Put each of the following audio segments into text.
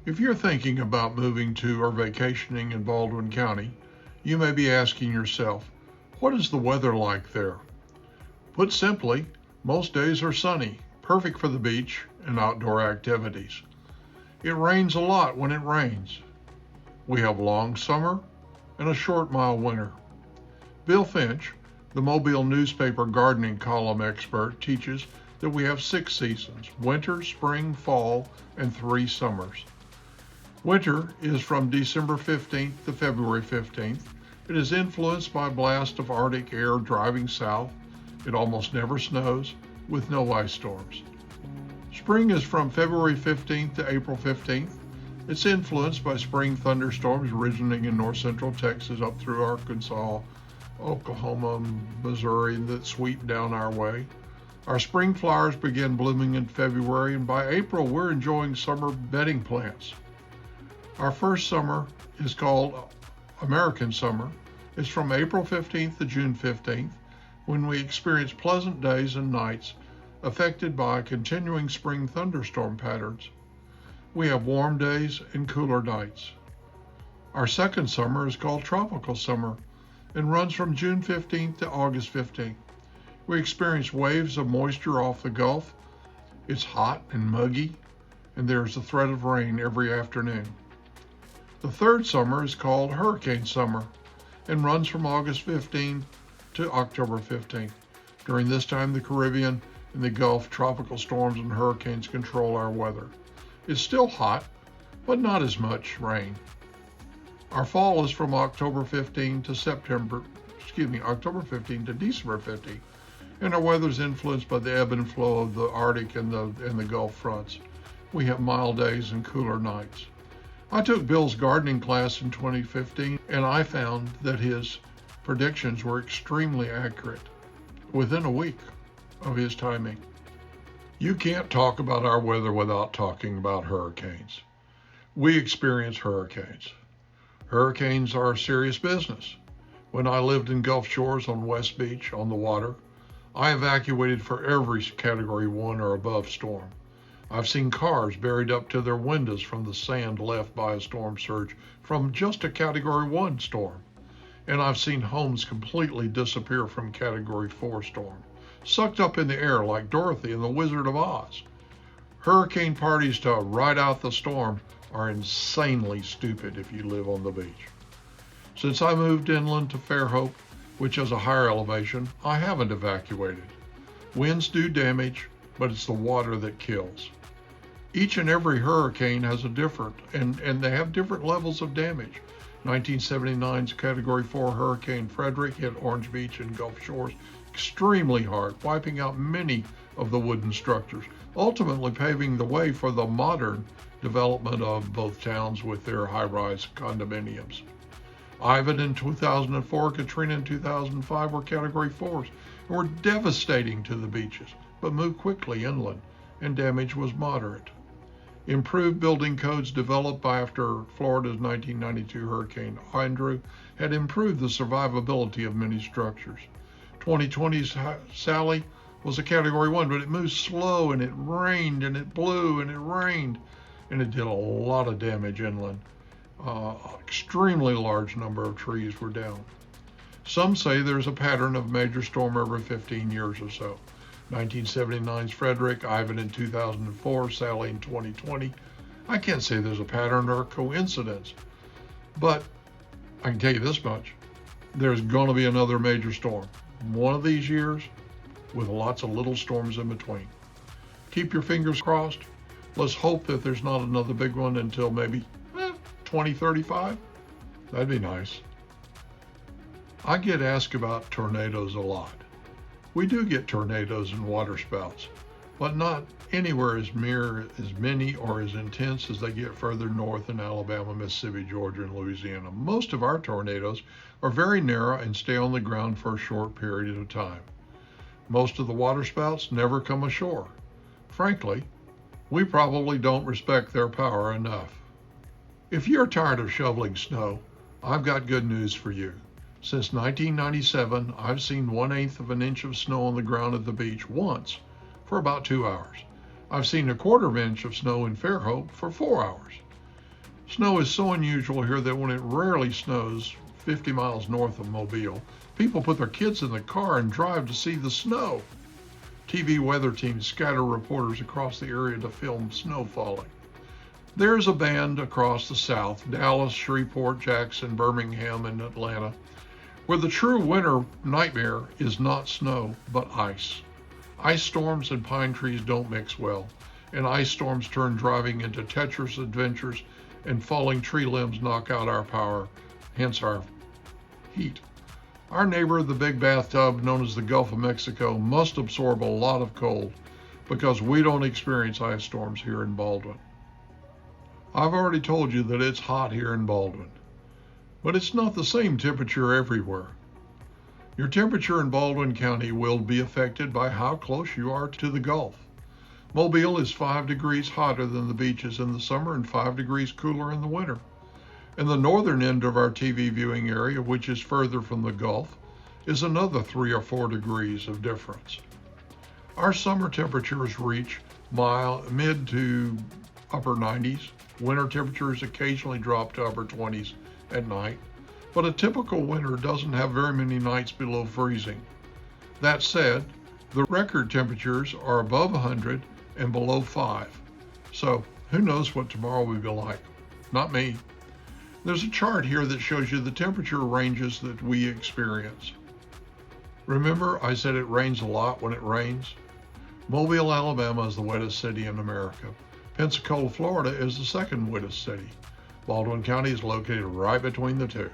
If you're thinking about moving to or vacationing in Baldwin County, you may be asking yourself, what is the weather like there? Put simply, most days are sunny, perfect for the beach and outdoor activities. It rains a lot when it rains. We have long summer and a short mild winter. Bill Finch, the Mobile newspaper gardening column expert, teaches that we have 6 seasons: winter, spring, fall, and 3 summers. Winter is from December 15th to February 15th. It is influenced by blasts of Arctic air driving south. It almost never snows, with no ice storms. Spring is from February 15th to April 15th. It's influenced by spring thunderstorms originating in north central Texas up through Arkansas, Oklahoma, Missouri that sweep down our way. Our spring flowers begin blooming in February, and by April we're enjoying summer bedding plants. Our first summer is called American summer. It's from April 15th to June 15th, when we experience pleasant days and nights affected by continuing spring thunderstorm patterns. We have warm days and cooler nights. Our second summer is called tropical summer and runs from June 15th to August 15th. We experience waves of moisture off the Gulf. It's hot and muggy, and there's a threat of rain every afternoon. The third summer is called hurricane summer and runs from August 15th to October 15th. During this time, the Caribbean and the Gulf tropical storms and hurricanes control our weather. It's still hot, but not as much rain. Our fall is from October 15 to October 15 to December 15, and our weather is influenced by the ebb and flow of the Arctic and the Gulf fronts. We have mild days and cooler nights. I took Bill's gardening class in 2015, and I found that his predictions were extremely accurate within a week of his timing. You can't talk about our weather without talking about hurricanes. We experience hurricanes. Hurricanes are serious business. When I lived in Gulf Shores on West Beach on the water, I evacuated for every Category 1 or above storm. I've seen cars buried up to their windows from the sand left by a storm surge from just a Category 1 storm. And I've seen homes completely disappear from Category 4 storm, sucked up in the air like Dorothy and the Wizard of Oz. Hurricane parties to ride out the storm are insanely stupid if you live on the beach. Since I moved inland to Fairhope, which has a higher elevation, I haven't evacuated. Winds do damage, but it's the water that kills. Each and every hurricane has a different, and they have different levels of damage. 1979's Category 4 Hurricane Frederick hit Orange Beach and Gulf Shores extremely hard, wiping out many of the wooden structures, ultimately paving the way for the modern development of both towns with their high-rise condominiums. Ivan in 2004, Katrina in 2005 were Category 4s and were devastating to the beaches, but moved quickly inland, and damage was moderate. Improved building codes developed after Florida's 1992 Hurricane Andrew had improved the survivability of many structures. 2020's Sally was a Category 1, but it moved slow, and it rained, and it blew, and it rained, and it did a lot of damage inland. Extremely large number of trees were down. Some say there's a pattern of major storm every 15 years or so. 1979's Frederick, Ivan in 2004, Sally in 2020. I can't say there's a pattern or a coincidence, but I can tell you this much. There's going to be another major storm one of these years with lots of little storms in between. Keep your fingers crossed. Let's hope that there's not another big one until maybe 2035. That'd be nice. I get asked about tornadoes a lot. We do get tornadoes and waterspouts, but not anywhere as many or as intense as they get further north in Alabama, Mississippi, Georgia, and Louisiana. Most of our tornadoes are very narrow and stay on the ground for a short period of time. Most of the waterspouts never come ashore. Frankly, we probably don't respect their power enough. If you're tired of shoveling snow, I've got good news for you. Since 1997, I've seen 1/8 of an inch of snow on the ground at the beach once for about 2 hours. I've seen 1/4 inch of snow in Fairhope for 4 hours. Snow is so unusual here that when it rarely snows 50 miles north of Mobile, people put their kids in the car and drive to see the snow. TV weather teams scatter reporters across the area to film snow falling. There's a band across the South, Dallas, Shreveport, Jackson, Birmingham, and Atlanta, where the true winter nightmare is not snow, but ice. Ice storms and pine trees don't mix well, and ice storms turn driving into treacherous adventures, and falling tree limbs knock out our power, hence our heat. Our neighbor, the big bathtub known as the Gulf of Mexico, must absorb a lot of cold because we don't experience ice storms here in Baldwin. I've already told you that it's hot here in Baldwin, but it's not the same temperature everywhere. Your temperature in Baldwin County will be affected by how close you are to the Gulf. Mobile is 5 degrees hotter than the beaches in the summer and 5 degrees cooler in the winter. And the northern end of our TV viewing area, which is further from the Gulf, is another 3 or 4 degrees of difference. Our summer temperatures reach mid to upper 90s. Winter temperatures occasionally drop to upper 20s at night, but a typical winter doesn't have very many nights below freezing. That said, the record temperatures are above 100 and below 5. So who knows what tomorrow will be like? Not me. There's a chart here that shows you the temperature ranges that we experience. Remember I said it rains a lot when it rains? Mobile, Alabama is the wettest city in America. Pensacola, Florida is the second wettest city. Baldwin County is located right between the two.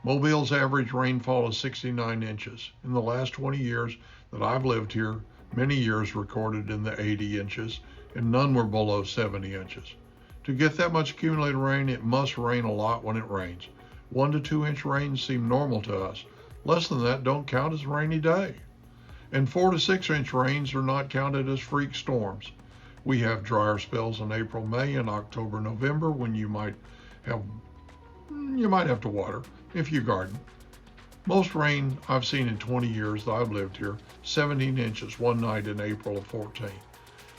Mobile's average rainfall is 69 inches. In the last 20 years that I've lived here, many years recorded in the 80 inches, and none were below 70 inches. To get that much accumulated rain, it must rain a lot when it rains. 1 to 2 inch rains seem normal to us. Less than that don't count as a rainy day. And 4 to 6 inch rains are not counted as freak storms. We have drier spells in April, May, and October, November when you might have to water if you garden. Most rain I've seen in 20 years that I've lived here, 17 inches one night in April of 14.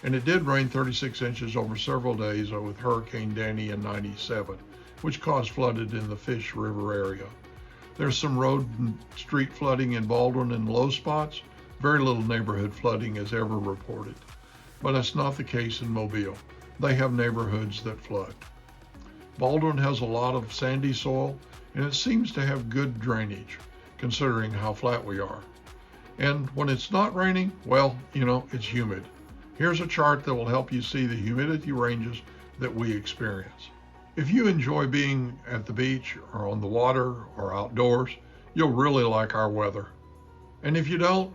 And it did rain 36 inches over several days with Hurricane Danny in 97, which caused flooding in the Fish River area. There's some road and street flooding in Baldwin in low spots. Very little neighborhood flooding is ever reported. But that's not the case in Mobile. They have neighborhoods that flood. Baldwin has a lot of sandy soil, and it seems to have good drainage, considering how flat we are. And when it's not raining, well, it's humid. Here's a chart that will help you see the humidity ranges that we experience. If you enjoy being at the beach or on the water or outdoors, you'll really like our weather. And if you don't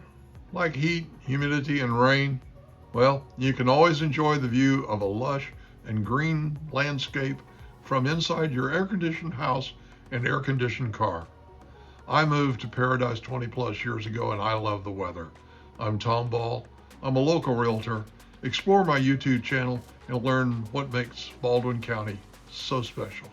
like heat, humidity, and rain, well, you can always enjoy the view of a lush and green landscape from inside your air-conditioned house and air-conditioned car. I moved to Paradise 20 plus years ago, and I love the weather. I'm Tom Ball. I'm a local realtor. Explore my YouTube channel and learn what makes Baldwin County so special.